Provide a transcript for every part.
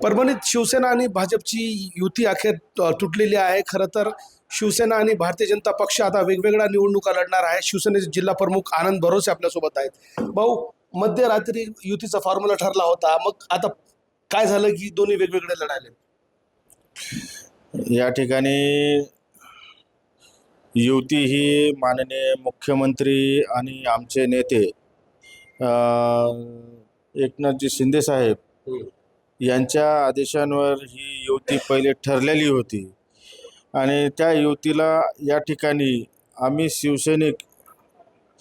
परभणीत शिवसेना आणि भाजपची युती अखेर तुटलेली आहे. खरं तर शिवसेना आणि भारतीय जनता पक्ष आता वेगवेगळ्या निवडणुका लढणार आहे. शिवसेनेचे जिल्हा प्रमुख आनंद भरोसे आपल्यासोबत आहेत. भाऊ, मध्यरात्री युतीचा फॉर्म्युला ठरला होता, मग आता काय झालं की दोन्ही वेगवेगळे लढायले? या ठिकाणी युती ही माननीय मुख्यमंत्री आणि आमचे नेते अ, एकनाथजी शिंदे साहेब यांच्या आदेशांवर ही युती पहिले ठरलेली होती आणि त्या युतीला या ठिकाणी आम्ही शिवसैनिक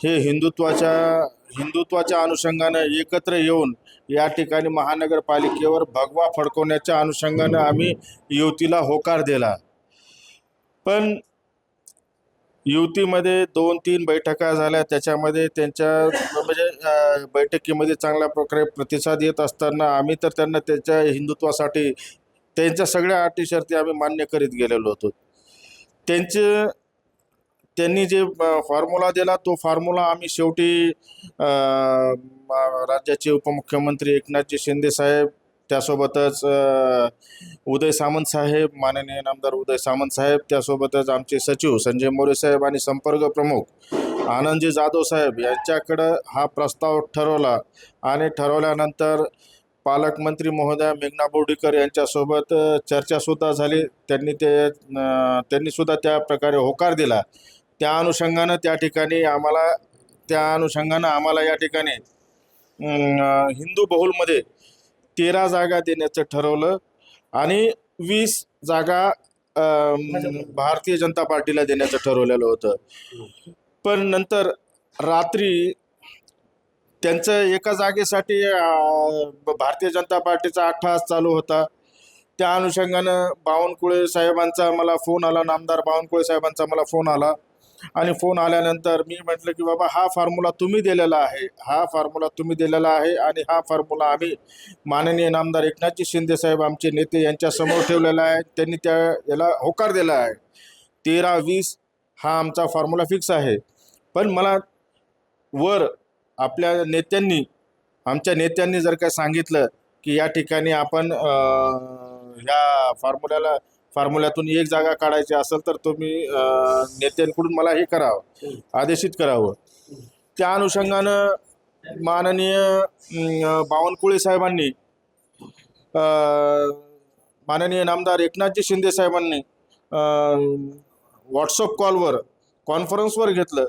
हे हिंदुत्वाच्या अनुषंगानं एकत्र येऊन या ठिकाणी महानगरपालिकेवर भगवा फडकवण्याच्या अनुषंगानं आम्ही युतीला होकार दिला. पण युतीमध्ये 2-3 बैठका झाल्या. त्याच्यामध्ये त्यांच्या म्हणजे बैठकीमध्ये चांगल्या प्रकारे प्रतिसाद येत असताना आम्ही तर त्यांना त्यांच्या हिंदुत्वासाठी त्यांच्या सगळ्या अटी शर्ती आम्ही मान्य करीत गेलेलो होतो. त्यांनी जे फॉर्म्युला दिला तो फॉर्म्युला आम्ही शेवटी राज्याचे उपमुख्यमंत्री एकनाथजी शिंदे साहेब, त्यासोबतच उदय सामंत साहेब, माननीय नामदार उदय सामंत साहेब, त्यासोबतच आमचे सचिव संजय मोरे साहेब आणि संपर्क प्रमुख आनंदजी जाधव साहेब यांच्याकडं हा प्रस्ताव ठरवला आणि ठरवल्यानंतर पालकमंत्री महोदया मेघना बोर्डीकर यांच्यासोबत चर्चासुद्धा झाली. त्यांनी सुद्धा त्या प्रकारे होकार दिला. त्या अनुषंगानं आम्हाला या ठिकाणी हिंदू बहुलमध्ये 13 जागा देण्याचं ठरवलं आणि 20 जागा भारतीय जनता पार्टीला देण्याचं ठरवलेलं होतं. पण नंतर रात्री त्यांचं एका जागेसाठी भारतीय जनता पार्टीचा अट्टहास चालू होता. त्या अनुषंगानं बावनकुळे साहेबांचा मला फोन आला, नामदार बावनकुळे साहेबांचा मला फोन आला आणि फोन आल्यानंतर मी म्हटलं की बाबा हा फॉर्म्युला तुम्ही दिलेला आहे आणि हा फॉर्म्युला आम्ही माननीय नामदार एकनाथजी शिंदे साहेब आमचे नेते यांच्यासमोर ठेवलेला आहे. त्यांनी याला होकार दिला आहे. 13-20 हा आमचा फॉर्म्युला फिक्स आहे. पण मला वर आमच्या नेत्यांनी जर काय सांगितलं की या ठिकाणी आपण ह्या फॉर्म्युल्यातून एक जागा काढायची असेल तर तुम्ही नेत्यांकडून मला हे करावं, आदेशित करावं. त्या अनुषंगानं माननीय बावनकुळे साहेबांनी माननीय नामदार एकनाथजी शिंदे साहेबांनी व्हॉट्सअप कॉलवर कॉन्फरन्सवर घेतलं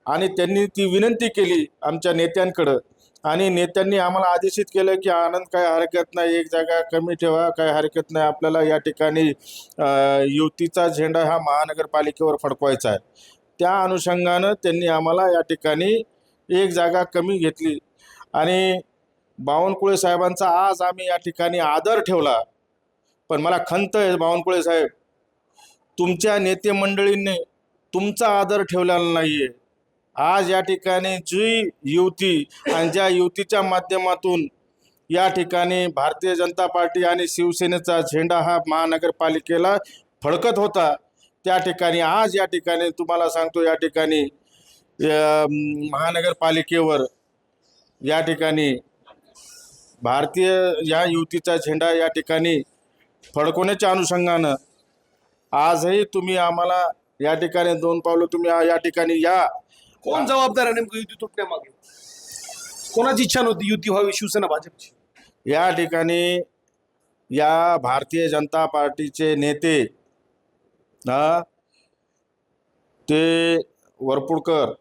आणि त्यांनी ती विनंती केली आमच्या नेत्यांकडं आणि नेत्यांनी आम्हाला आदेशित केलं की आनंद काय हरकत नाही, एक जागा कमी ठेवा, काय हरकत नाही, आपल्याला या ठिकाणी युतीचा झेंडा हा महानगरपालिकेवर फडकवायचा आहे. त्या अनुषंगानं त्यांनी आम्हाला या ठिकाणी एक जागा कमी घेतली आणि बावनकुळे साहेबांचा आज आम्ही या ठिकाणी आदर ठेवला. पण मला खंत आहे बावनकुळे साहेब, तुमच्या नेते मंडळींनी तुमचा आदर ठेवलेला नाहीये. आज या ठिकाणी जी युती आणि ज्या युतीच्या माध्यमातून या ठिकाणी भारतीय जनता पार्टी आणि शिवसेनेचा झेंडा हा महानगरपालिकेला फडकत होता, त्या ठिकाणी आज या ठिकाणी तुम्हाला सांगतो या ठिकाणी महानगरपालिकेवर या ठिकाणी भारतीय या युतीचा झेंडा या ठिकाणी फडकवण्याच्या अनुषंगानं आजही तुम्ही आम्हाला या ठिकाणी 2 पावलं तुम्ही या ठिकाणी या. कोण जबाबदार आहे नेमकं युती तुटण्यामागे? कोणाची इच्छा नव्हती युती व्हावी शिवसेना भाजपची? या ठिकाणी या भारतीय जनता पार्टीचे नेते ते वरपुडकर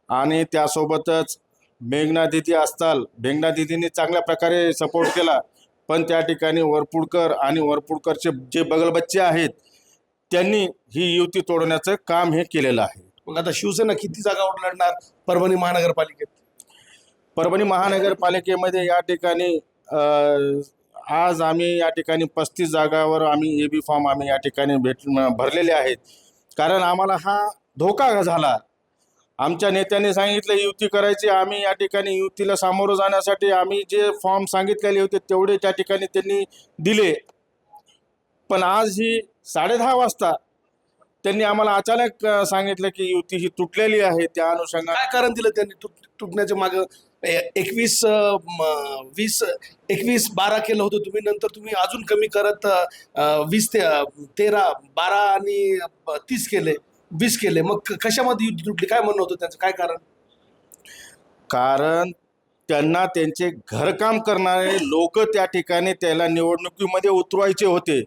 आणि त्यासोबतच मेघना दिदींनी चांगल्या प्रकारे सपोर्ट केला. पण त्या ठिकाणी वरपुडकरचे जे बगलबच्चे आहेत त्यांनी ही युती तोडण्याचं काम हे केलेलं आहे. मग आता शिवसेना किती जागावर लढणार परभणी महानगरपालिकेत? परभणी महानगरपालिकेमध्ये या ठिकाणी आज आम्ही या ठिकाणी 35 जागावर आम्ही AB फॉर्म आम्ही या ठिकाणी भरलेले आहेत. कारण आम्हाला हा धोका झाला. आमच्या नेत्यांनी सांगितलं युती करायची, आम्ही या ठिकाणी युतीला सामोरं जाण्यासाठी आम्ही जे फॉर्म सांगितलेले होते तेवढे त्या ठिकाणी त्यांनी दिले. पण आज ही 10:30 वाजता त्यांनी आम्हाला अचानक सांगितलं की युती ही तुटलेली आहे. त्या अनुषंगाने काय कारण दिलं त्यांनी तुटण्याच्या मागे? 21 21 केलं होतं तुम्ही, नंतर तुम्ही अजून कमी करत 20 ते 13 12 आणि 30 केले, 20 केले. मग कशामध्ये युती तुटली? काय म्हणणं होतं त्यांचं, काय कारण? कारण त्यांना त्यांचे घरकाम करणारे लोक त्या ठिकाणी त्याला निवडणुकीमध्ये उतरवायचे होते.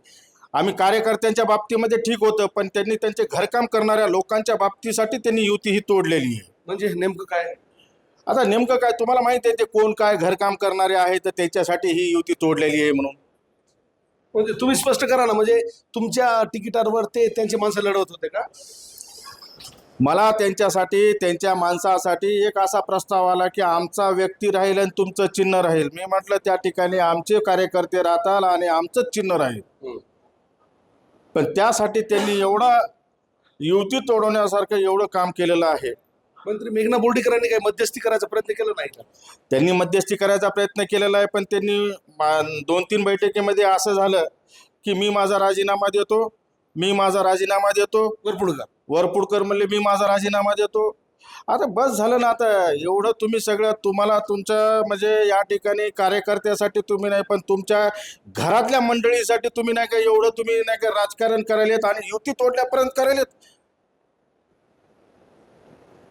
आम्ही कार्यकर्त्यांच्या बाबतीमध्ये ठीक होतं, पण त्यांनी त्यांचे घरकाम करणाऱ्या लोकांच्या बाबतीसाठी त्यांनी युती ही तोडलेली आहे. म्हणजे नेमकं काय? आता नेमकं काय तुम्हाला माहिती आहे ते कोण काय घरकाम करणारे आहेत, तर त्याच्यासाठी ही युती तोडलेली आहे म्हणून. म्हणजे तुम्ही स्पष्ट करा ना, म्हणजे तुमच्या तिकिटावर ते त्यांची माणसं लढवत होते का? मला त्यांच्यासाठी त्यांच्या माणसासाठी एक असा प्रस्ताव आला की आमचा व्यक्ती राहील आणि तुमचं चिन्ह राहील. मी म्हटलं त्या ठिकाणी आमचे कार्यकर्ते राहतात आणि आमचंच चिन्ह राहील. पण त्यासाठी त्यांनी एवढा युती तोडवण्यासारखं एवढं काम केलेलं आहे. मंत्री मेघना बोर्डीकरांनी काही मध्यस्थी करायचा प्रयत्न केला नाही का? त्यांनी मध्यस्थी करायचा प्रयत्न केलेला आहे, पण त्यांनी 2-3 बैठकीमध्ये असं झालं की मी माझा राजीनामा देतो. वरपुडकर म्हणले मी माझा राजीनामा देतो. आता बस झालं ना, आता एवढं तुम्ही सगळं तुम्हाला तुमच्या म्हणजे या ठिकाणी कार्यकर्त्यासाठी तुम्ही नाही, पण तुमच्या घरातल्या मंडळीसाठी तुम्ही नाही का एवढं तुम्ही नाही का राजकारण करायलेत आणि युती तोडल्यापर्यंत करायलेत.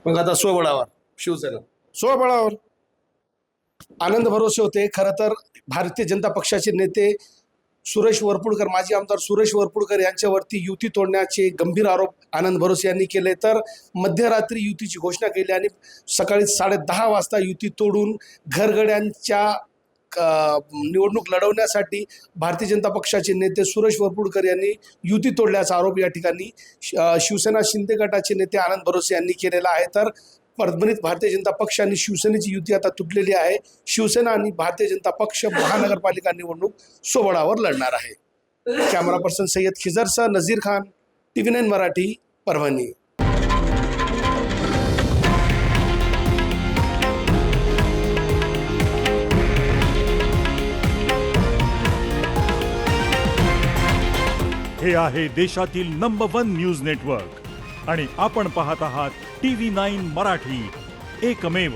मग आता स्वबळावर शिवसेना, स्वबळावर आनंद भरोसे होते. खरं तर भारतीय जनता पक्षाचे नेते सुरेश वरपुडकर, माजी आमदार सुरेश वरपुडकर यांच्यावरती युती तोडण्याचे गंभीर आरोप आनंद भरोसे यांनी केले. तर मध्यरात्री युतीची घोषणा केली आणि सकाळी 10:30 वाजता युती तोडून घरगड्यांच्या निवडणूक लढवण्यासाठी भारतीय जनता पक्षाचे नेते सुरेश वरपुडकर यांनी युती तोडल्याचा आरोप या ठिकाणी शिवसेना शिंदे गटाचे नेते आनंद भरोसे यांनी केलेला आहे. तर परभणीत भारतीय जनता पक्ष आणि शिवसेनेची युती आता तुटलेली आहे. शिवसेना आणि भारतीय जनता पक्ष महानगरपालिका निवडणूक सोबळावर लढणार आहे. कॅमेरा पर्सन सय्यद खिजरसह नझीर खान, TV9 मराठी, परभणी. हे आहे देशातील नंबर 1 न्यूज नेटवर्क आणि आपण पाहत आहात TV9 मराठी, एकमेव.